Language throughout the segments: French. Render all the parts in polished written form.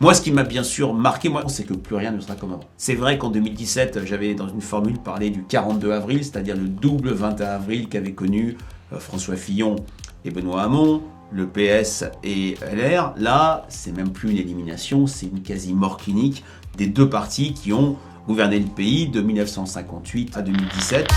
Moi, ce qui m'a bien sûr marqué, c'est que plus rien ne sera comme avant. C'est vrai qu'en 2017, j'avais dans une formule parlé du 42 avril, c'est-à-dire le double 21 avril qu'avaient connu François Fillon et Benoît Hamon, le PS et LR. Là, c'est même plus une élimination, c'est une quasi-mort clinique des deux partis qui ont gouverné le pays de 1958 à 2017.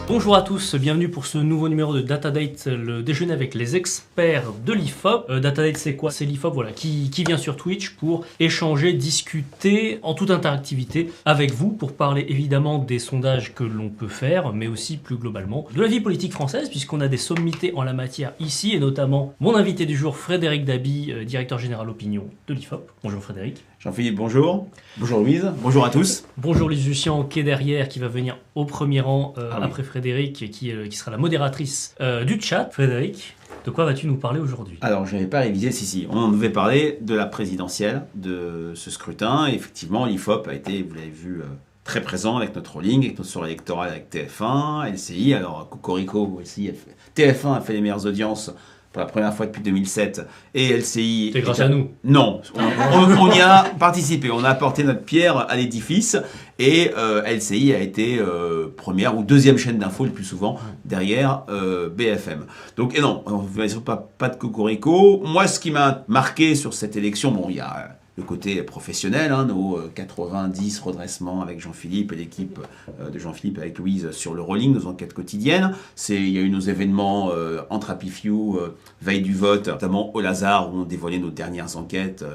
Bonjour à tous, bienvenue pour ce nouveau numéro de Datadate, le déjeuner avec les experts de l'IFOP. Datadate, c'est quoi? C'est l'IFOP qui vient sur Twitch pour échanger, discuter en toute interactivité avec vous, pour parler évidemment des sondages que l'on peut faire, mais aussi plus globalement de la vie politique française, puisqu'on a des sommités en la matière ici, et notamment mon invité du jour, Frédéric Dabi, directeur général opinion de l'IFOP. Bonjour Frédéric. Jean-Philippe, bonjour. Bonjour Louise. Bonjour à tous. Bonjour Lise Lucian qui est derrière, qui va venir au premier rang après Frédéric, qui sera la modératrice du chat. Frédéric, de quoi vas-tu nous parler aujourd'hui? Alors, je n'avais pas révisé, si. On devait parler de la présidentielle, de ce scrutin. Et effectivement, l'IFOP a été, vous l'avez vu, très présent avec notre rolling, avec notre soirée électorale avec TF1, LCI. Alors, Cocorico, LCI, TF1 a fait les meilleures audiences pour la première fois depuis 2007, et LCI... C'est grâce à nous. Non, on y a participé, on a apporté notre pierre à l'édifice, et LCI a été première ou deuxième chaîne d'info le plus souvent, derrière BFM. Donc, et non, pas de Cocorico. Moi, ce qui m'a marqué sur cette élection, bon, il y a le côté professionnel, nos 90 redressements avec Jean-Philippe et l'équipe de Jean-Philippe avec Louise sur le rolling, nos enquêtes quotidiennes. Il y a eu nos événements entre Happy Few, veille du vote, notamment au Lazare, où on dévoilait nos dernières enquêtes,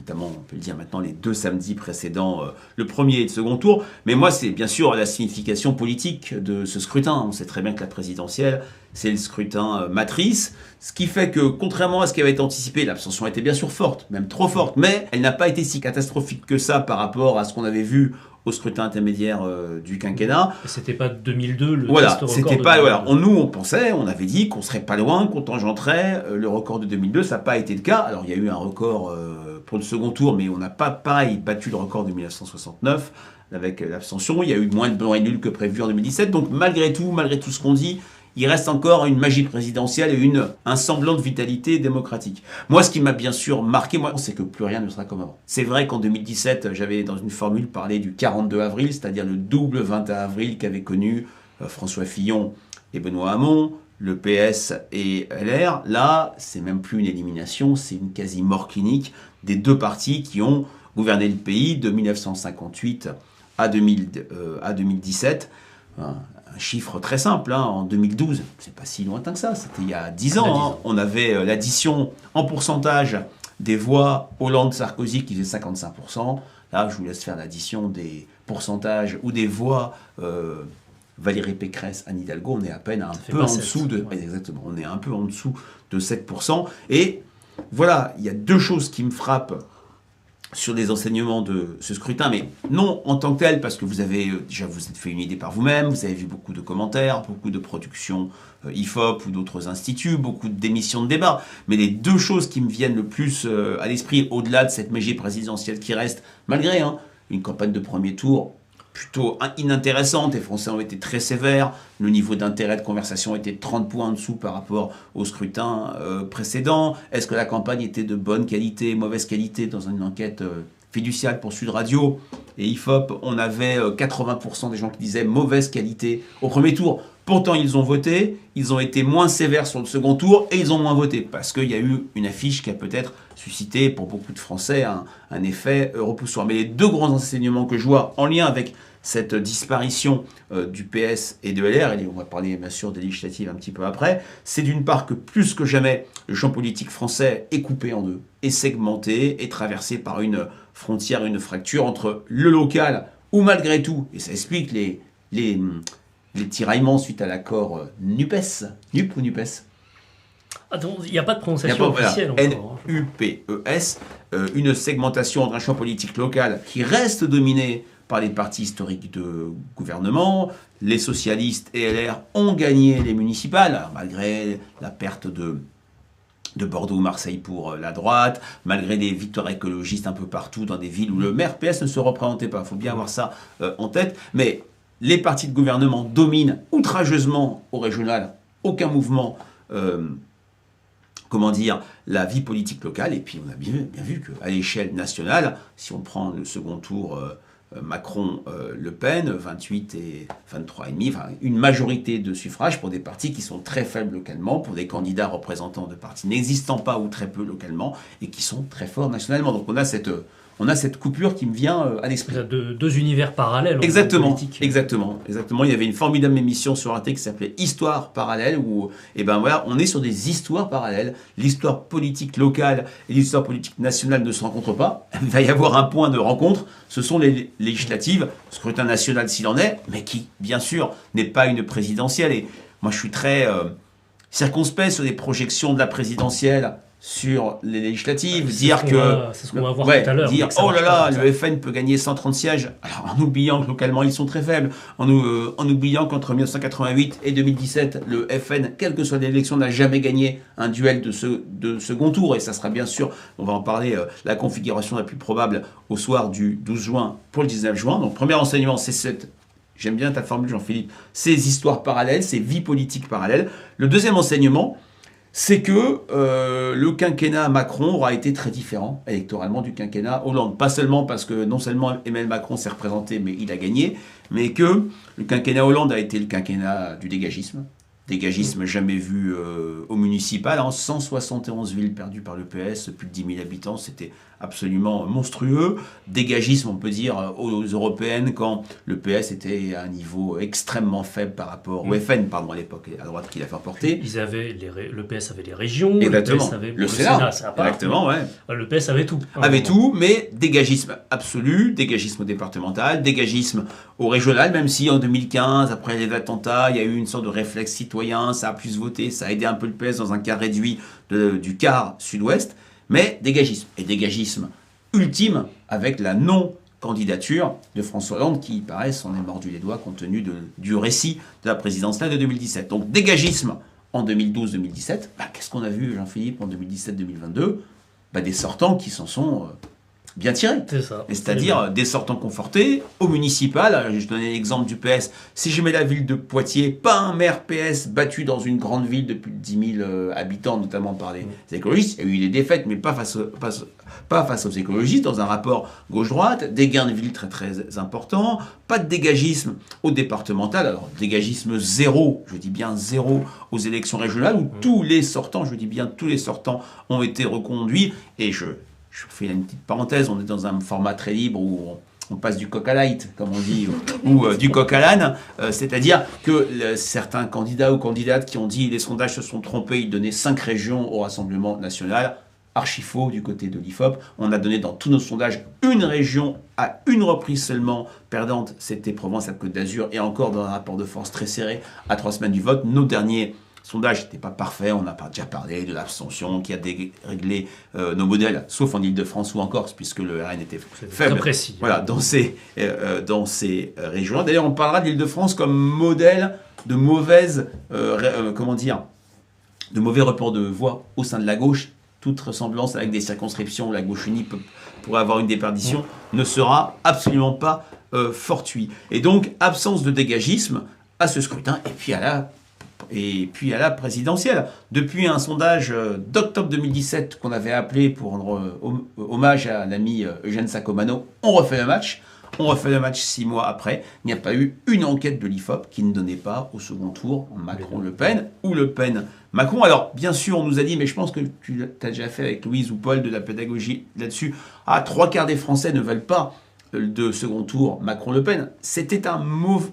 notamment, on peut le dire maintenant, les 2 samedis précédents, le premier et le second tour. Mais moi, c'est bien sûr la signification politique de ce scrutin. On sait très bien que la présidentielle, c'est le scrutin matrice, ce qui fait que, contrairement à ce qui avait été anticipé, l'abstention était bien sûr forte, même trop forte, mais elle n'a pas été si catastrophique que ça par rapport à ce qu'on avait vu au scrutin intermédiaire du quinquennat. C'était pas 2002 le voilà, test c'était record. Pas, voilà. Nous, on pensait, on avait dit qu'on serait pas loin, qu'on tangenterait le record de 2002. Ça n'a pas été le cas. Alors, il y a eu un record pour le second tour, mais on n'a pas, pareil, battu le record de 1969 avec l'abstention. Il y a eu moins de blancs et nuls que prévu en 2017. Donc, malgré tout ce qu'on dit, il reste encore une magie présidentielle et un semblant de vitalité démocratique. Moi, ce qui m'a bien sûr marqué, c'est que plus rien ne sera comme avant. C'est vrai qu'en 2017, j'avais dans une formule parlé du 42 avril, c'est-à-dire le double 21 avril qu'avaient connu François Fillon et Benoît Hamon, le PS et LR. Là, c'est même plus une élimination, c'est une quasi-mort clinique des deux partis qui ont gouverné le pays de 1958 à 2017. Un chiffre très simple, en 2012, c'est pas si lointain que ça, c'était il y a 10 ans, on avait l'addition en pourcentage des voix Hollande-Sarkozy qui faisait 55%. Là, je vous laisse faire l'addition des pourcentages ou des voix Valérie Pécresse, Anne Hidalgo, on est à peine un peu en dessous de... Exactement, on est un peu en dessous de 7%. Et voilà, il y a deux choses qui me frappent sur les enseignements de ce scrutin, mais non en tant que tel, parce que vous avez déjà vous êtes fait une idée par vous-même, vous avez vu beaucoup de commentaires, beaucoup de productions IFOP ou d'autres instituts, beaucoup d'émissions de débat, mais les deux choses qui me viennent le plus à l'esprit, au-delà de cette magie présidentielle qui reste, malgré une campagne de premier tour plutôt inintéressante, les Français ont été très sévères, le niveau d'intérêt de conversation était 30 points en dessous par rapport au scrutin précédent. Est-ce que la campagne était de bonne qualité, mauvaise qualité? Dans une enquête fiduciale pour Sud Radio et IFOP, on avait 80% des gens qui disaient mauvaise qualité au premier tour. Pourtant, ils ont voté, ils ont été moins sévères sur le second tour et ils ont moins voté parce qu'il y a eu une affiche qui a peut-être suscité pour beaucoup de Français un effet repoussoir. Mais les deux grands enseignements que je vois en lien avec cette disparition du PS et de LR, et on va parler bien sûr des législatives un petit peu après, c'est d'une part que plus que jamais, le champ politique français est coupé en deux, est segmenté, est traversé par une frontière, une fracture entre le local, où malgré tout, et ça explique les tiraillements suite à l'accord NUPES. NUP ou NUPES? Attends, il n'y a pas de prononciation officielle encore. NUPES, une segmentation entre un champ politique local qui reste dominé par les partis historiques de gouvernement. Les socialistes et LR ont gagné les municipales, malgré la perte de Bordeaux ou Marseille pour la droite, malgré des victoires écologistes un peu partout dans des villes où le maire PS ne se représentait pas. Il faut bien avoir ça en tête. Mais les partis de gouvernement dominent outrageusement au régional. Aucun mouvement comment dire, la vie politique locale. Et puis on a bien vu qu'à l'échelle nationale, si on prend le second tour Macron-Le Pen, 28 et 23,5, enfin, une majorité de suffrages pour des partis qui sont très faibles localement, pour des candidats représentants de partis n'existant pas ou très peu localement, et qui sont très forts nationalement. Donc on a cette coupure qui me vient à l'esprit. Deux univers parallèles. Exactement, politique. exactement. Il y avait une formidable émission sur Arte qui s'appelait Histoire parallèle, où on est sur des histoires parallèles. L'histoire politique locale et l'histoire politique nationale ne se rencontrent pas. Il va y avoir un point de rencontre. Ce sont les législatives, scrutin national s'il en est, mais qui, bien sûr, n'est pas une présidentielle. Et moi, je suis très circonspect sur les projections de la présidentielle sur les législatives, c'est ce qu'on va voir tout à l'heure. Dire oh là là, le FN peut gagner 130 sièges, alors en oubliant que localement ils sont très faibles, en oubliant qu'entre 1988 et 2017, le FN, quelle que soit l'élection, n'a jamais gagné un duel de second tour, et ça sera bien sûr, on va en parler, la configuration la plus probable au soir du 12 juin pour le 19 juin. Donc premier enseignement, c'est j'aime bien ta formule Jean-Philippe, ces histoires parallèles, ces vies politiques parallèles. Le deuxième enseignement, c'est que le quinquennat Macron aura été très différent électoralement du quinquennat Hollande. Pas seulement parce que non seulement Emmanuel Macron s'est représenté, mais il a gagné, mais que le quinquennat Hollande a été le quinquennat du dégagisme. Dégagisme jamais vu au municipal. 171 villes perdues par le PS, plus de 10 000 habitants, c'était absolument monstrueux. Dégagisme, on peut dire, aux européennes, quand le PS était à un niveau extrêmement faible par rapport au FN, pardon, à l'époque, à droite qu'il a fait emporter. Le PS avait les régions, exactement. Le PS avait le Sénat, ça part, exactement, ouais. Le PS avait tout. Avait tout, mais dégagisme absolu, dégagisme départemental, dégagisme au régional, même si en 2015, après les attentats, il y a eu une sorte de réflexe citoyen, ça a plus voté, ça a aidé un peu le PS dans un cas réduit du quart sud-ouest, mais dégagisme. Et dégagisme ultime avec la non-candidature de François Hollande, qui, il paraît, s'en est mordu les doigts compte tenu du récit de la présidentielle de 2017. Donc dégagisme en 2012-2017, qu'est-ce qu'on a vu, Jean-Philippe, en 2017-2022 ? Des sortants qui s'en sont bien tirés. C'est ça. C'est-à-dire des sortants confortés au municipal. Je donnais l'exemple du PS. Si je mets la ville de Poitiers, pas un maire PS battu dans une grande ville de plus de 10 000 habitants, notamment par les écologistes. Il y a eu des défaites, mais pas face aux écologistes, dans un rapport gauche-droite. Des gains de ville très très importants. Pas de dégagisme au départemental. Alors, dégagisme zéro, je dis bien zéro, aux élections régionales, où tous les sortants, je dis bien tous les sortants, ont été reconduits. Et je fais une petite parenthèse, on est dans un format très libre où on passe du coq à light, comme on dit, ou du coq à l'âne, c'est-à-dire que certains candidats ou candidates qui ont dit les sondages se sont trompés, ils donnaient 5 régions au Rassemblement national, archi faux du côté de l'IFOP. On a donné dans tous nos sondages une région à une reprise seulement perdante, c'était Provence-Alpes-Côte d'Azur, et encore dans un rapport de force très serré à 3 semaines du vote. Nos derniers sondage n'était pas parfait, on n'a pas déjà parlé de l'abstention qui a déréglé nos modèles, sauf en Ile-de-France ou en Corse, puisque le RN était faible. Très précis. Voilà, dans ces régions. D'ailleurs, on parlera d'Ile-de-France comme modèle de mauvaise, de mauvais report de voix au sein de la gauche. Toute ressemblance avec des circonscriptions où la gauche unie pourrait avoir une déperdition ne sera absolument pas fortuit. Et donc, absence de dégagisme à ce scrutin, et puis à la présidentielle. Depuis un sondage d'octobre 2017 qu'on avait appelé pour rendre hommage à l'ami Eugène Sacomano, on refait le match. On refait le match 6 mois après. Il n'y a pas eu une enquête de l'IFOP qui ne donnait pas au second tour Macron-Le Pen ou Le Pen-Macron. Alors, bien sûr, on nous a dit, mais je pense que tu as déjà fait avec Louise ou Paul de la pédagogie là-dessus. 3/4 des Français ne veulent pas de second tour Macron-Le Pen. C'était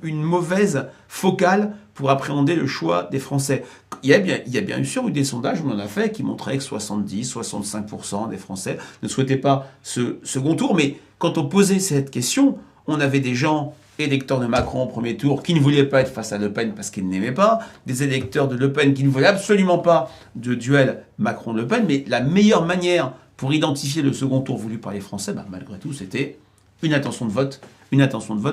une mauvaise focale pour appréhender le choix des Français. Il y a bien sûr eu des sondages, on en a fait, qui montraient que 70-65% des Français ne souhaitaient pas ce second tour. Mais quand on posait cette question, on avait des gens, électeurs de Macron au premier tour, qui ne voulaient pas être face à Le Pen parce qu'ils n'aimaient pas, des électeurs de Le Pen qui ne voulaient absolument pas de duel Macron-Le Pen. Mais la meilleure manière pour identifier le second tour voulu par les Français, malgré tout, c'était une intention de vote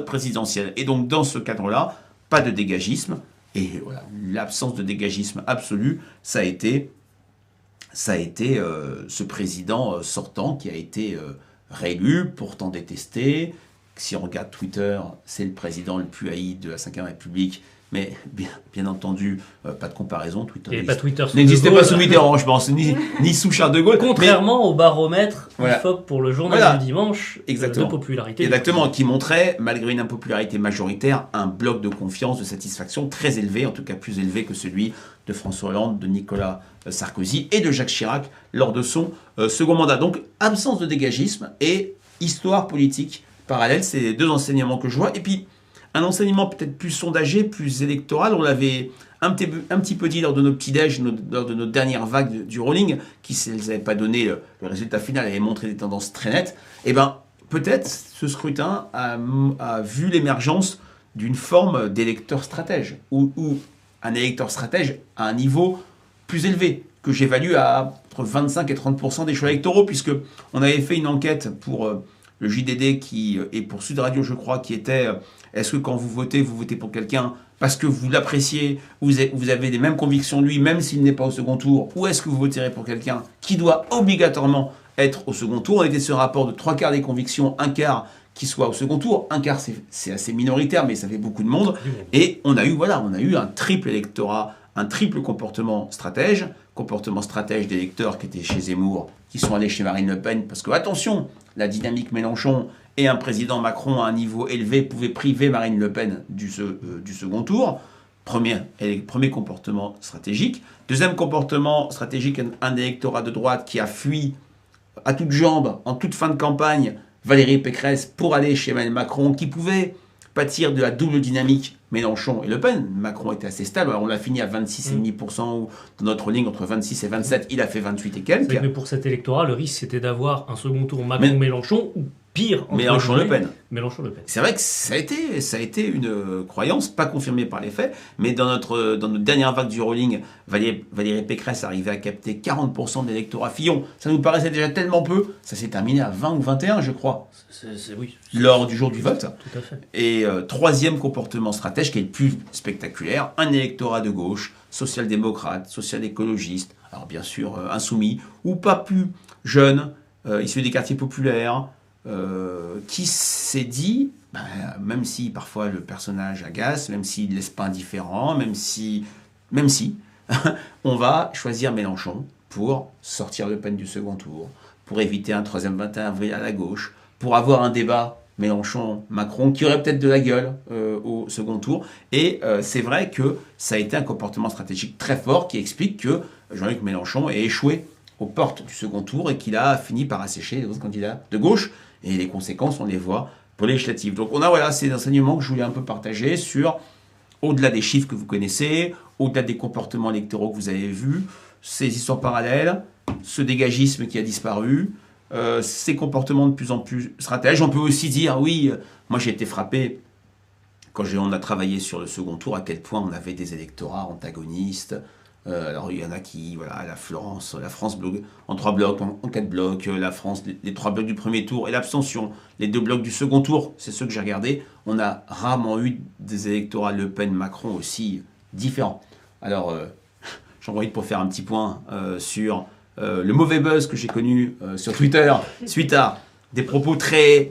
présidentielle. Et donc, dans ce cadre-là, pas de dégagisme. Et voilà, l'absence de dégagisme absolu, ça a été ce président sortant qui a été réélu, pourtant détesté. Si on regarde Twitter, c'est le président le plus haï de la Ve République, Mais bien entendu, pas de comparaison. Twitter Et pas Twitter sous n'existait De pas Gaulle. sous Mitterrand, je pense, ni sous Charles de Gaulle. Contrairement au baromètre Voilà. IFOP pour le journal Voilà. du dimanche Exactement. de popularité. Exactement, qui montrait, malgré une impopularité majoritaire, un bloc de confiance, de satisfaction très élevé, en tout cas plus élevé que celui de François Hollande, de Nicolas Sarkozy et de Jacques Chirac lors de son second mandat. Donc, absence de dégagisme et histoire politique parallèle, c'est les deux enseignements que je vois. Et puis, un enseignement peut-être plus sondagé, plus électoral, on l'avait un petit peu dit lors de nos petits-déj, lors de notre dernière vague du rolling, qui, si elles n'avaient pas donné le résultat final, avait montré des tendances très nettes. Eh bien, peut-être ce scrutin a vu l'émergence d'une forme d'électeur stratège, ou un électeur stratège à un niveau plus élevé, que j'évalue à entre 25 et 30% des choix électoraux, puisque on avait fait une enquête pour le JDD et pour Sud Radio, je crois, qui était est-ce que quand vous votez pour quelqu'un parce que vous l'appréciez, vous avez les mêmes convictions de lui, même s'il n'est pas au second tour, ou est-ce que vous voterez pour quelqu'un qui doit obligatoirement être au second tour? On était sur un rapport de 3 quarts des convictions, 1 quart qui soit au second tour. 1 quart, c'est assez minoritaire, mais ça fait beaucoup de monde. Et on a eu un triple électorat, un triple comportement stratège d'électeurs qui étaient chez Zemmour, qui sont allés chez Marine Le Pen, parce que, attention, la dynamique Mélenchon et un président Macron à un niveau élevé pouvaient priver Marine Le Pen du second tour. Premier comportement stratégique. Deuxième comportement stratégique, un électorat de droite qui a fui à toutes jambes, en toute fin de campagne, Valérie Pécresse pour aller chez Emmanuel Macron, qui pouvait pâtir de la double dynamique Mélenchon et Le Pen. Macron était assez stable, alors on l'a fini à 26,5%, ou dans notre ligne entre 26 et 27, il a fait 28 et quelques. Mais pour cet électorat, le risque c'était d'avoir un second tour Macron-Mélenchon, ou pire, Mélenchon-Le Pen. Mélenchon-Le Pen. C'est vrai que ça a été une croyance, pas confirmée par les faits, mais dans notre dernière vague du rolling, Valérie Pécresse arrivait à capter 40% de l'électorat Fillon. Ça nous paraissait déjà tellement peu, ça s'est terminé à 20 ou 21, je crois, Oui. lors du jour du vote. Tout à fait. Et troisième comportement stratège, qui est le plus spectaculaire, un électorat de gauche, social-démocrate, social-écologiste, alors bien sûr insoumis, ou pas plus jeune, issu des quartiers populaires, qui s'est dit, même si parfois le personnage agace, même s'il ne laisse pas indifférent, même si on va choisir Mélenchon pour sortir Le Pen du second tour, pour éviter un troisième 21 avril à la gauche, pour avoir un débat Mélenchon-Macron qui aurait peut-être de la gueule au second tour. Et c'est vrai que ça a été un comportement stratégique très fort qui explique que Jean-Luc Mélenchon ait échoué aux portes du second tour et qu'il a fini par assécher les autres candidats de gauche. Et les conséquences, on les voit pour les législatives. Donc on a ces enseignements que je voulais un peu partager sur, au-delà des chiffres que vous connaissez, au-delà des comportements électoraux que vous avez vus, ces histoires parallèles, ce dégagisme qui a disparu, ces comportements de plus en plus stratèges. On peut aussi dire, oui, moi j'ai été frappé quand on a travaillé sur le second tour, à quel point on avait des électorats antagonistes. Alors il y en a qui, la France en 3 blocs, en 4 blocs, la France, les 3 blocs du premier tour et l'abstention, les 2 blocs du second tour, c'est ceux que j'ai regardés. On a rarement eu des électorats Le Pen-Macron aussi différents. Alors j'en profite pour faire un petit point sur le mauvais buzz que j'ai connu sur Twitter suite à des propos très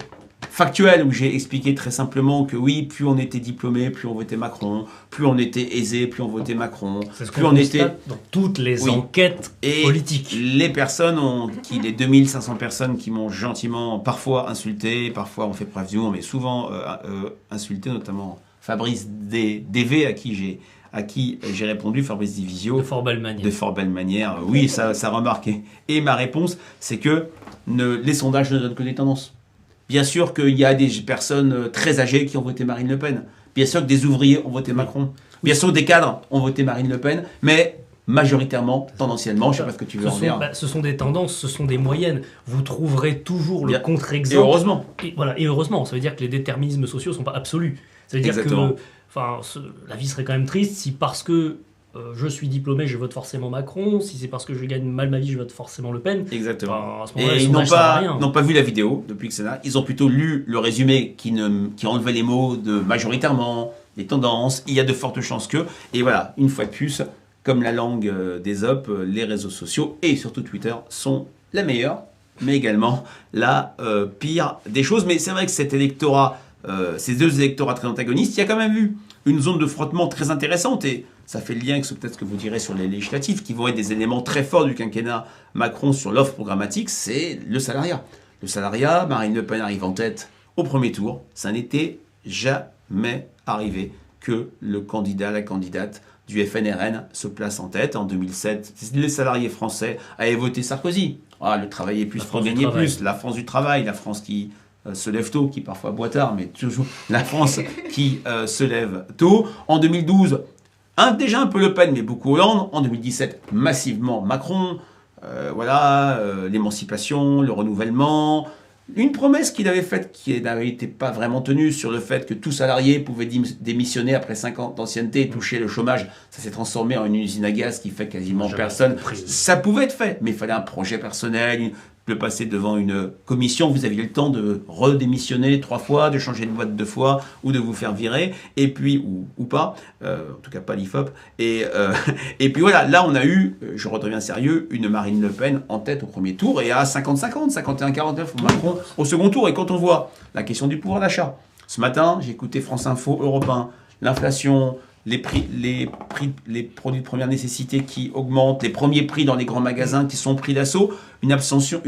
factuel où j'ai expliqué très simplement que oui, plus on était diplômé, plus on votait Macron, plus on était aisé, plus on votait Macron, c'est ce plus qu'on on était dans toutes les enquêtes politiques. Les personnes les 2500 personnes qui m'ont gentiment parfois insulté, parfois on fait preuve d'humour, mais souvent insulté, notamment Fabrice DV à qui j'ai répondu, Fabrice Divisio. De fort belle manière. Oui, ça remarque. Et ma réponse, c'est que les sondages ne donnent que des tendances. Bien sûr qu'il y a des personnes très âgées qui ont voté Marine Le Pen. Bien sûr que des ouvriers ont voté Macron. Bien sûr que des cadres ont voté Marine Le Pen. Mais majoritairement, tendanciellement, je ne sais pas ce que tu veux en dire. Ce sont des tendances, ce sont des moyennes. Vous trouverez toujours le contre-exemple. Et heureusement. Et heureusement, ça veut dire que les déterminismes sociaux ne sont pas absolus. Ça veut dire que la vie serait quand même triste si parce que je suis diplômé, je vote forcément Macron. Si c'est parce que je gagne mal ma vie, je vote forcément Le Pen. Exactement. À ce moment-là, et ils n'ont pas vu la vidéo depuis que c'est là. Ils ont plutôt lu le résumé qui enlevait les mots de majoritairement, les tendances. Il y a de fortes chances que. Et voilà, une fois de plus, comme la langue des op, les réseaux sociaux et surtout Twitter sont la meilleure, mais également la pire des choses. Mais c'est vrai que cet électorat, ces deux électorats très antagonistes, il y a quand même eu une zone de frottement très intéressante et ça fait le lien avec peut-être ce que vous direz sur les législatives qui vont être des éléments très forts du quinquennat Macron sur l'offre programmatique, c'est le salariat. Le salariat, Marine Le Pen arrive en tête au premier tour, ça n'était jamais arrivé que le candidat, la candidate du FNRN se place en tête. En 2007, les salariés français avaient voté Sarkozy. Ah, le travailler plus pour gagner plus, la France du travail, la France qui se lève tôt, qui parfois boit tard, mais toujours la France qui se lève tôt. En 2012, déjà un peu Le Pen, mais beaucoup Hollande. En 2017, massivement Macron. L'émancipation, le renouvellement. Une promesse qu'il avait faite qui n'avait été pas vraiment tenue sur le fait que tout salarié pouvait démissionner après 5 ans d'ancienneté et toucher le chômage. Ça s'est transformé en une usine à gaz qui fait quasiment personne. Ça pouvait être fait, mais il fallait un projet personnel, de passer devant une commission, vous aviez le temps de redémissionner 3 fois, de changer de boîte 2 fois, ou de vous faire virer, et puis, ou pas, en tout cas pas l'IFOP, et puis voilà, là on a eu, je redeviens sérieux, une Marine Le Pen en tête au premier tour, et à 50-50, 51-49, Macron au second tour, et quand on voit la question du pouvoir d'achat, ce matin, j'ai écouté France Info, Europe 1, l'inflation, les produits de première nécessité qui augmentent, les premiers prix dans les grands magasins qui sont pris d'assaut, une inflation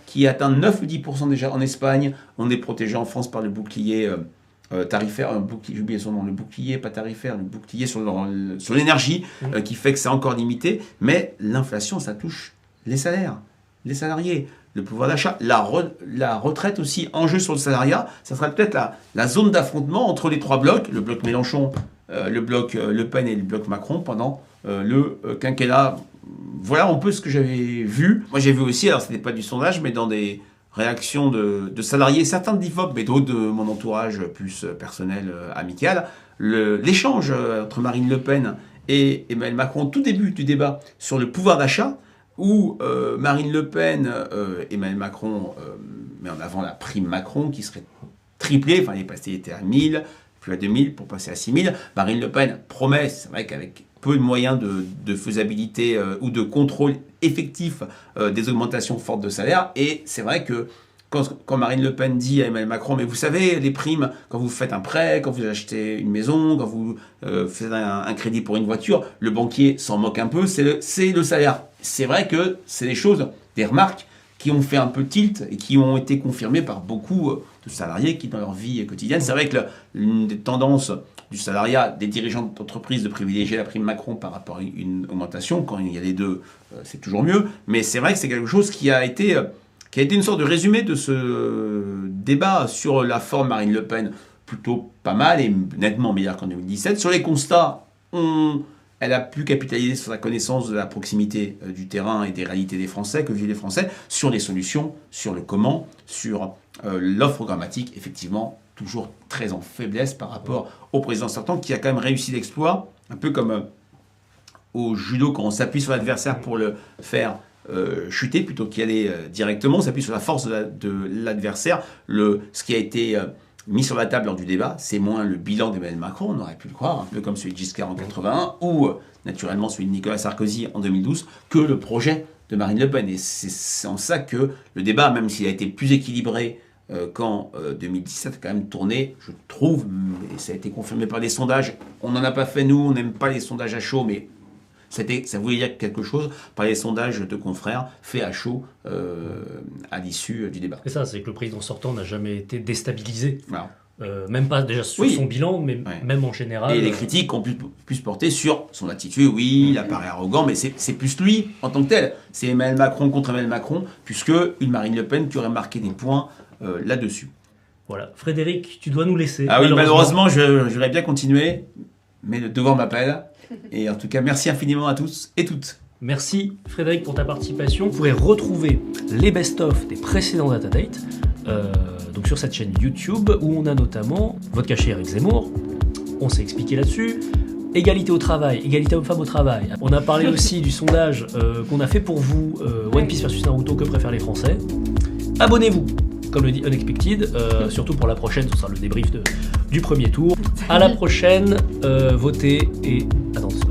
qui atteint 9 ou 10% déjà en Espagne. On est protégé en France par le bouclier tarifaire, j'ai oublié son nom, le bouclier pas tarifaire, le bouclier sur l'énergie, qui fait que c'est encore limité. Mais l'inflation, ça touche les salaires, les salariés. Le pouvoir d'achat, la retraite aussi, en jeu sur le salariat, ça sera peut-être la zone d'affrontement entre les 3 blocs, le bloc Mélenchon, le bloc Le Pen et le bloc Macron pendant le quinquennat. Voilà un peu ce que j'avais vu. Moi j'ai vu aussi, alors ce n'était pas du sondage, mais dans des réactions de salariés, certains de l'IFOP, mais d'autres de mon entourage plus personnel, amical, l'échange entre Marine Le Pen et Emmanuel Macron, au tout début du débat sur le pouvoir d'achat, où Marine Le Pen, Emmanuel Macron met en avant la prime Macron qui serait triplée, enfin il était à 1000, puis à 2000 pour passer à 6000. Marine Le Pen promet, c'est vrai qu'avec peu de moyens de faisabilité ou de contrôle effectif des augmentations fortes de salaire, et c'est vrai que quand Marine Le Pen dit à Emmanuel Macron, mais vous savez, les primes, quand vous faites un prêt, quand vous achetez une maison, quand vous faites un crédit pour une voiture, le banquier s'en moque un peu, c'est le salaire. C'est vrai que c'est des remarques qui ont fait un peu tilt et qui ont été confirmées par beaucoup de salariés qui, dans leur vie quotidienne, c'est vrai que l'une des tendances du salariat, des dirigeants d'entreprise de privilégier la prime Macron par rapport à une augmentation, quand il y a les deux, c'est toujours mieux, mais c'est vrai que c'est quelque chose qui a été une sorte de résumé de ce débat sur la forme Marine Le Pen, plutôt pas mal et nettement meilleur qu'en 2017. Sur les constats, elle a pu capitaliser sur sa connaissance de la proximité du terrain et des réalités des Français, que vivent les Français, sur les solutions, sur le comment, sur l'offre programmatique, effectivement, toujours très en faiblesse par rapport au président sortant, qui a quand même réussi l'exploit, un peu comme au judo, quand on s'appuie sur l'adversaire pour le faire chuter plutôt qu'y aller directement, on s'appuie sur la force de l'adversaire. Ce qui a été mis sur la table lors du débat, c'est moins le bilan d'Emmanuel Macron, on aurait pu le croire, un peu comme celui de Giscard en 81, ou naturellement celui de Nicolas Sarkozy en 2012, que le projet de Marine Le Pen. Et c'est en ça que le débat, même s'il a été plus équilibré qu'en 2017, a quand même tourné, je trouve, et ça a été confirmé par des sondages, on n'en a pas fait nous, on n'aime pas les sondages à chaud, mais ça voulait dire quelque chose par les sondages de confrères faits à chaud à l'issue du débat. Et ça, c'est que le président sortant n'a jamais été déstabilisé. Voilà. Même pas déjà sur son bilan, mais même en général. Et les critiques ont pu se porter sur son attitude. Oui, il apparaît arrogant, mais c'est plus lui en tant que tel. C'est Emmanuel Macron contre Emmanuel Macron, puisque une Marine Le Pen qui aurait marqué des points là-dessus. Voilà. Frédéric, tu dois nous laisser. Ah oui, malheureusement, j'aurais bien continué, mais le devoir m'appelle. Et en tout cas, merci infiniment à tous et toutes. Merci Frédéric pour ta participation. Vous pourrez retrouver les best-of des précédents Data Date donc sur cette chaîne YouTube où on a notamment Vote caché Éric Zemmour. On s'est expliqué là-dessus. Égalité au travail, égalité homme-femme au travail. On a parlé aussi du sondage qu'on a fait pour vous, One Piece versus Naruto, que préfèrent les Français. Abonnez-vous, comme le dit Unexpected, surtout pour la prochaine, ce sera le débrief du premier tour. À la prochaine, votez et attention.